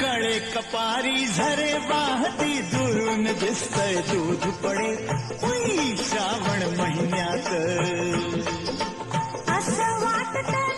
कळे कपारी झरे वाहती दुरून दिसतंय दूध पडे उई श्रावण महिन्यात असं वाटतं